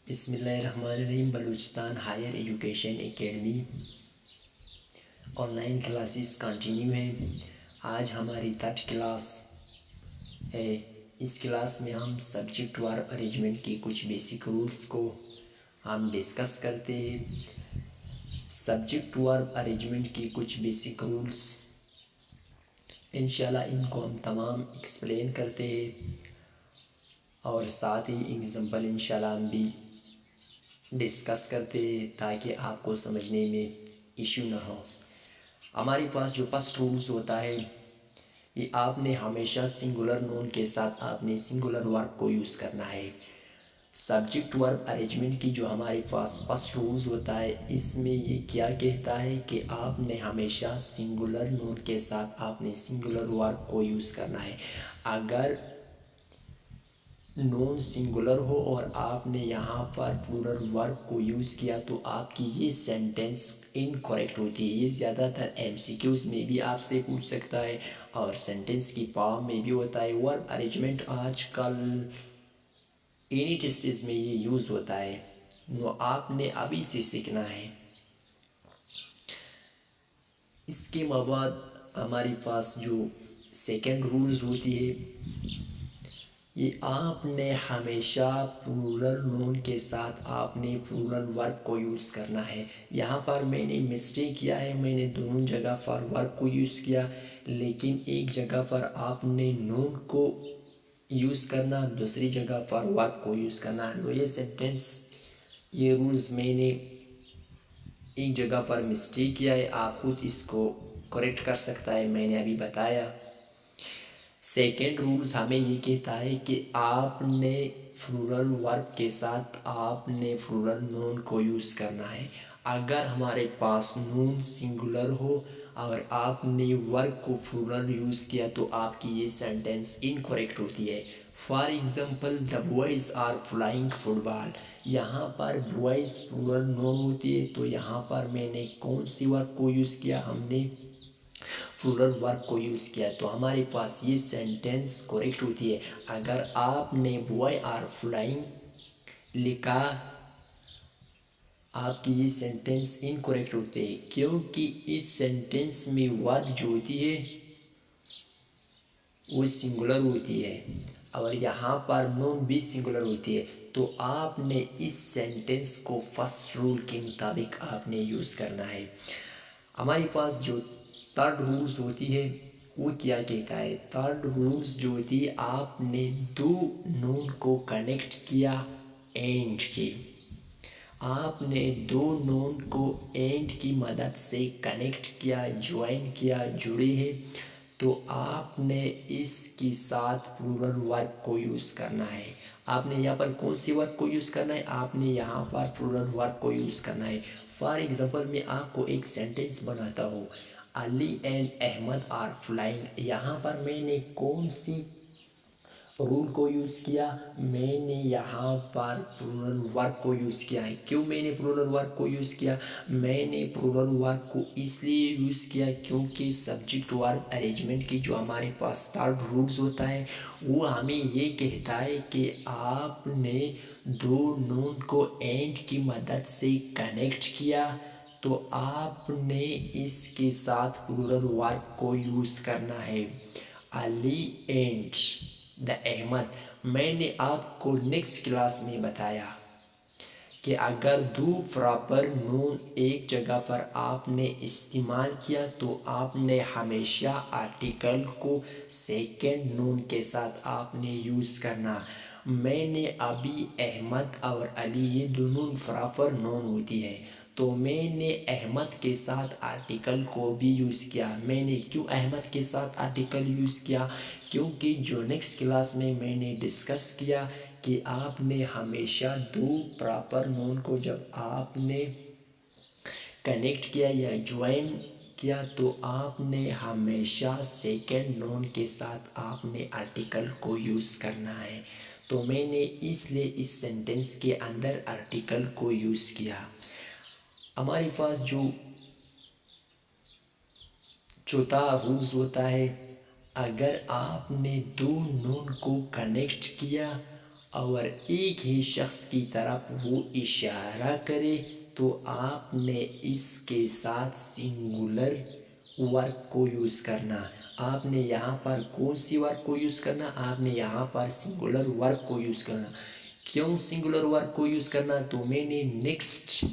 بسم اللہ الرحمن الرحیم۔ Balochistan higher education academy online classes continue ہیں۔ آج ہماری تھرڈ کلاس ہے۔ اس کلاس میں ہم سبجیکٹ ورب ارینجمنٹ کی کچھ بیسک رولز کو ہم ڈسکس کرتے ہیں۔ سبجیکٹ ورب ارینجمنٹ کی کچھ بیسک رولز انشاءاللہ ان کو ہم تمام ایکسپلین کرتے ہیں، اور ساتھ ہی ایگزامپل انشاءاللہ ہم بھی ڈسکس کرتے ہیں تاکہ آپ کو سمجھنے میں ایشو نہ ہو۔ ہمارے پاس جو فرسٹ رولز ہوتا ہے، یہ آپ نے ہمیشہ سنگولر نون کے ساتھ آپ نے سنگولر ورب کو یوز کرنا ہے۔ سبجیکٹ ورب ارینجمنٹ کی جو ہمارے پاس فرسٹ رولز ہوتا ہے، اس میں یہ کیا کہتا ہے کہ آپ نے ہمیشہ سنگولر نون کے ساتھ آپ نے سنگولر ورب کو یوز کرنا ہے۔ اگر نون سنگولر ہو اور آپ نے یہاں پر پلورل ورب کو یوز کیا تو آپ کی یہ سینٹینس انکریکٹ ہوتی ہے۔ یہ زیادہ تر ایم سی کیوز میں بھی آپ سے پوچھ سکتا ہے اور سینٹینس کی فارم میں بھی ہوتا ہے۔ ورب ارینجمنٹ آج کل اینی ٹیسٹز میں یہ یوز ہوتا ہے، وہ آپ نے ابھی سے سیکھنا ہے۔ اس کے بعد ہمارے پاس جو سیکنڈ رولز ہوتی ہے، یہ آپ نے ہمیشہ پلورل نون کے ساتھ آپ نے پلورل ورب کو یوز کرنا ہے۔ یہاں پر میں نے مسٹیک کیا ہے، میں نے دونوں جگہ پر ورب کو یوز کیا، لیکن ایک جگہ پر آپ نے نون کو یوز کرنا، دوسری جگہ پر ورب کو یوز کرنا۔ یہ سینٹینس یہ رولز میں نے ایک جگہ پر مسٹیک کیا ہے، آپ خود اس کو کریکٹ کر سکتا ہے، میں نے ابھی بتایا۔ سیکنڈ رولز ہمیں یہ کہتا ہے کہ آپ نے پلورل ورب کے ساتھ آپ نے پلورل نون کو یوز کرنا ہے۔ اگر ہمارے پاس نون سنگولر ہو اور آپ نے ورب کو پلورل یوز کیا تو آپ کی یہ سینٹینس انکریکٹ ہوتی ہے۔ For example the boys are flying football, یہاں پر بوائز پلورل نون ہوتی ہے، تو یہاں پر میں نے کون سی ورب کو یوز کیا؟ ہم نے پلورل ورب کو یوز کیا، تو ہمارے پاس یہ سینٹینس کریکٹ ہوتی ہے۔ اگر آپ نے بوائے آر فلائنگ لکھا، آپ کی یہ سینٹینس انکریکٹ ہوتی ہے، کیونکہ اس سینٹینس میں ورب جو ہوتی ہے وہ سنگولر ہوتی ہے اور یہاں پر نون بھی سنگولر ہوتی ہے، تو آپ نے اس سینٹینس کو فرسٹ رول کے مطابق آپ نے یوز کرنا ہے۔ ہمارے پاس جو تھرڈ رولز ہوتی ہے وہ کیا کہتا ہے؟ تھرڈ رولز جو ہوتی ہے، آپ نے دو نون کو کنیکٹ کیا اینڈ کی، آپ نے دو نون کو اینڈ کی مدد سے کنیکٹ کیا، جوائن کیا، جڑے ہیں، تو آپ نے اس کے ساتھ پلورل ورب کو یوز کرنا ہے۔ آپ نے یہاں پر کون سی ورب کو یوز کرنا ہے؟ آپ نے یہاں پر پلورل ورب کو یوز کرنا ہے۔ فار ایگزامپل میں آپ کو ایک سینٹینس بناتا ہوں، علی اینڈ احمد آر فلائنگ، یہاں پر میں نے کون سی رول کو یوز کیا؟ میں نے یہاں پر پلورل ورب کو یوز کیا ہے۔ کیوں میں نے پلورل ورب کو یوز کیا؟ میں نے پلورل ورب کو اس لیے یوز کیا کیونکہ سبجیکٹ ورب ارینجمنٹ کی جو ہمارے پاس تھرڈ رولز ہوتا ہے وہ ہمیں یہ کہتا ہے کہ آپ نے دو نون کو اینڈ کی مدد سے کنیکٹ کیا تو آپ نے اس کے ساتھ پلورل ورب کو یوز کرنا ہے۔ علی اینڈ دا احمد، میں نے آپ کو نیکسٹ کلاس میں بتایا کہ اگر دو پراپر نون ایک جگہ پر آپ نے استعمال کیا تو آپ نے ہمیشہ آرٹیکل کو سیکنڈ نون کے ساتھ آپ نے یوز کرنا۔ میں نے ابھی احمد اور علی یہ دونوں پراپر نون ہوتی ہے، تو میں نے احمد کے ساتھ آرٹیکل کو بھی یوز کیا۔ میں نے کیوں احمد کے ساتھ آرٹیکل یوز کیا؟ کیونکہ جو نیکسٹ کلاس میں نے ڈسکس کیا کہ آپ نے ہمیشہ دو پراپر نون کو جب آپ نے کنیکٹ کیا یا جوائن کیا تو آپ نے ہمیشہ سیکنڈ نون کے ساتھ آپ نے آرٹیکل کو یوز کرنا ہے، تو میں نے اس لیے اس سینٹینس کے اندر آرٹیکل کو یوز کیا۔ ہمارے پاس جو چوتھا رولز ہوتا ہے، اگر آپ نے دو نون کو کنیکٹ کیا اور ایک ہی شخص کی طرف وہ اشارہ کرے تو آپ نے اس کے ساتھ سنگولر ورب کو یوز کرنا. آپ نے یہاں پر کون سی ورب کو یوز کرنا؟ آپ نے یہاں پر سنگولر ورب کو یوز کرنا. کیوں سنگولر ورب کو یوز کرنا؟ تو میں نے نیکسٹ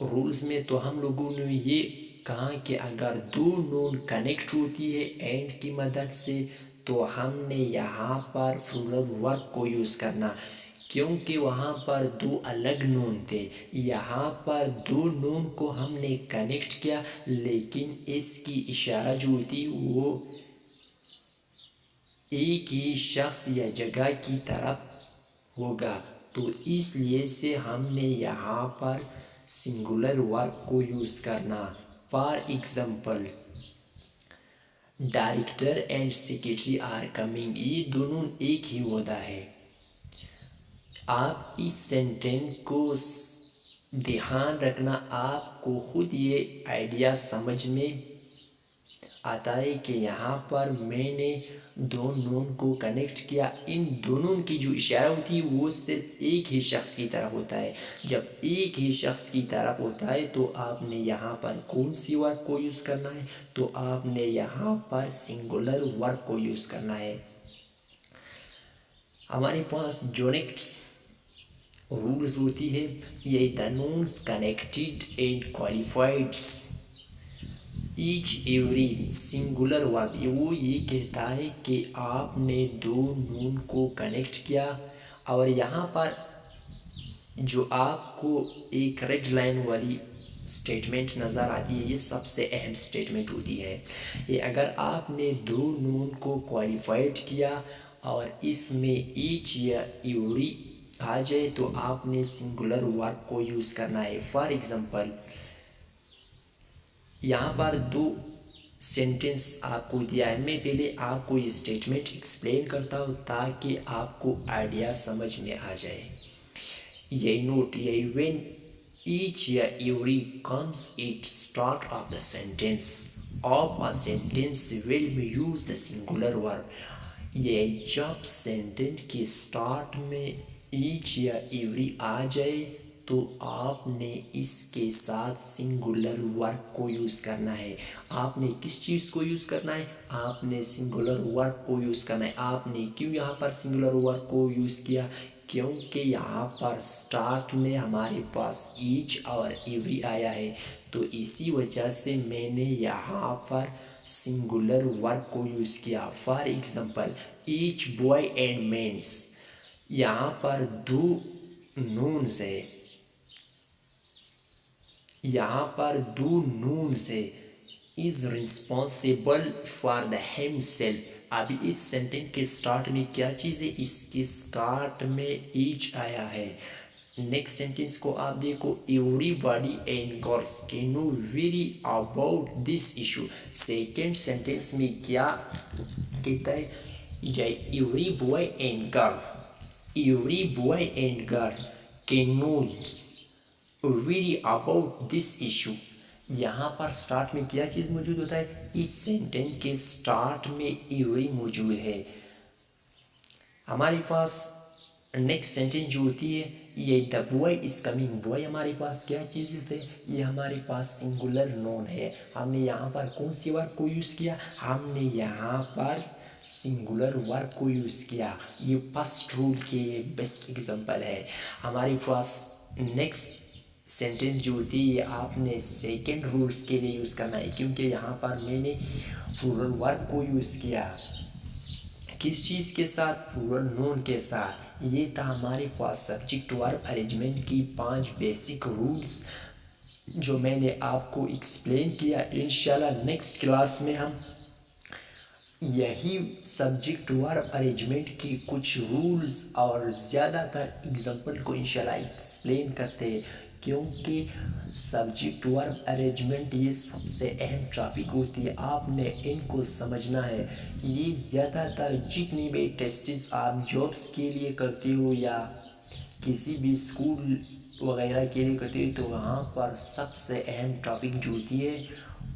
رولز میں تو ہم لوگوں نے یہ کہا کہ اگر دو نون کنیکٹ ہوتی ہے اینڈ کی مدد سے تو ہم نے یہاں پر پلورل ورب کو یوز کرنا، کیونکہ وہاں پر دو الگ نون تھے. یہاں پر دو نون کو ہم نے کنیکٹ کیا لیکن اس کی اشارہ جو تھی وہ ایک ہی شخص یا جگہ کی طرف ہوگا، تو اس لیے سے ہم نے یہاں پر سنگولر ورب کو یوز کرنا. For example director and secretary are coming, یہ دونوں ایک ہی ہوتا ہے. آپ اس سینٹینس کو دھیان رکھنا، آپ کو خود یہ آئیڈیا سمجھ میں آتا ہے کہ یہاں پر میں نے دو نون کو کنیکٹ کیا. ان دونوں کی جو اشارہ ہوتی ہے وہ صرف ایک ہی شخص کی طرف ہوتا ہے. جب ایک ہی شخص کی طرف ہوتا ہے تو آپ نے یہاں پر کون سی ورب کو یوز کرنا ہے؟ تو آپ نے یہاں پر سنگولر ورب کو یوز کرنا ہے. ہمارے پاس جو نیکسٹ رولز ہوتی ہے یہ the nouns connected and qualifieds each every singular verb, وہ یہ کہتا ہے کہ آپ نے دو نون کو کنیکٹ کیا. اور یہاں پر جو آپ کو ایک ریڈ لائن والی اسٹیٹمنٹ نظر آتی ہے یہ سب سے اہم اسٹیٹمنٹ ہوتی ہے. یہ اگر آپ نے دو نون کو کوالیفائڈ کیا اور اس میں ایچ یا ایوری آ جائے تو آپ نے سنگولر ورب کو یوز کرنا ہے. فار ایگزامپل یہاں پر دو سینٹینس آپ کو دیا ہے. میں پہلے آپ کو یہ اسٹیٹمنٹ ایکسپلین کرتا ہوں تاکہ آپ کو آئیڈیا سمجھ میں آ جائے. یہ نوٹ یہ وین ایچ یا every comes at start of the sentence of a sentence will we use the singular verb. یہ جب سینٹینس کے سٹارٹ میں ایچ یا ایوری آ جائے تو آپ نے اس کے ساتھ سنگولر ورب کو یوز کرنا ہے. آپ نے کس چیز کو یوز کرنا ہے؟ آپ نے سنگولر ورب کو یوز کرنا ہے. آپ نے کیوں یہاں پر سنگولر ورب کو یوز کیا؟ کیونکہ یہاں پر سٹارٹ میں ہمارے پاس ایچ اور ایوری آیا ہے تو اسی وجہ سے میں نے یہاں پر سنگولر ورب کو یوز کیا. For example each boy and mens, یہاں پر دو نونز ہے، یہاں پر دو نونز ہے. Is responsible for the himself. ابھی اس سینٹینس کے سٹارٹ میں کیا چیز ہے؟ اس کے سٹارٹ میں ایچ آیا ہے. نیکسٹ سینٹینس کو آپ دیکھو everybody and girls can know very about this issue. Second sentence میں کیا کہتا ہے؟ Every boy and girl, every boy and girl can know very about this issue. یہاں پر سٹارٹ میں کیا چیز موجود ہوتا ہے؟ اس سینٹینس کے سٹارٹ میں ایوری موجود ہے. ہمارے پاس نیکسٹ سینٹینس جو ہوتی ہے یہ the boy is coming. Boy ہمارے پاس کیا چیز ہوتی ہے؟ یہ ہمارے پاس سنگولر نون ہے. ہم نے یہاں پر کون سی ورب کو یوز کیا؟ ہم نے یہاں پر سنگولر ورب کو یوز کیا. یہ فرسٹ رول کے بیسٹ ایگزامپل ہے. ہمارے پاس نیکسٹ سینٹینس جو ہوتی ہے یہ آپ نے سیکنڈ رولز کے لیے یوز کرنا ہے کیونکہ یہاں پر میں نے پلورل ورب کو یوز کیا. کس چیز کے ساتھ؟ پلورل نون کے ساتھ. یہ تھا ہمارے پاس سبجیکٹ ورب ارینجمنٹ کی 5 بیسک رولز جو میں نے آپ کو ایکسپلین کیا. انشاءاللہ نیکسٹ کلاس میں ہم یہی سبجیکٹ ورب ارینجمنٹ کی کچھ رولز اور زیادہ تر ایگزامپل کو انشاءاللہ ایکسپلین کرتے ہیں کیونکہ سبجیکٹ ورب ارینجمنٹ یہ سب سے اہم ٹاپک ہوتی ہے. آپ نے ان کو سمجھنا ہے. یہ زیادہ تر جتنی بھی ٹیسٹس آپ جابس کے لیے کرتے ہو یا کسی بھی اسکول وغیرہ کے لیے کرتے ہو تو وہاں پر سب سے اہم ٹاپک جو ہوتی ہے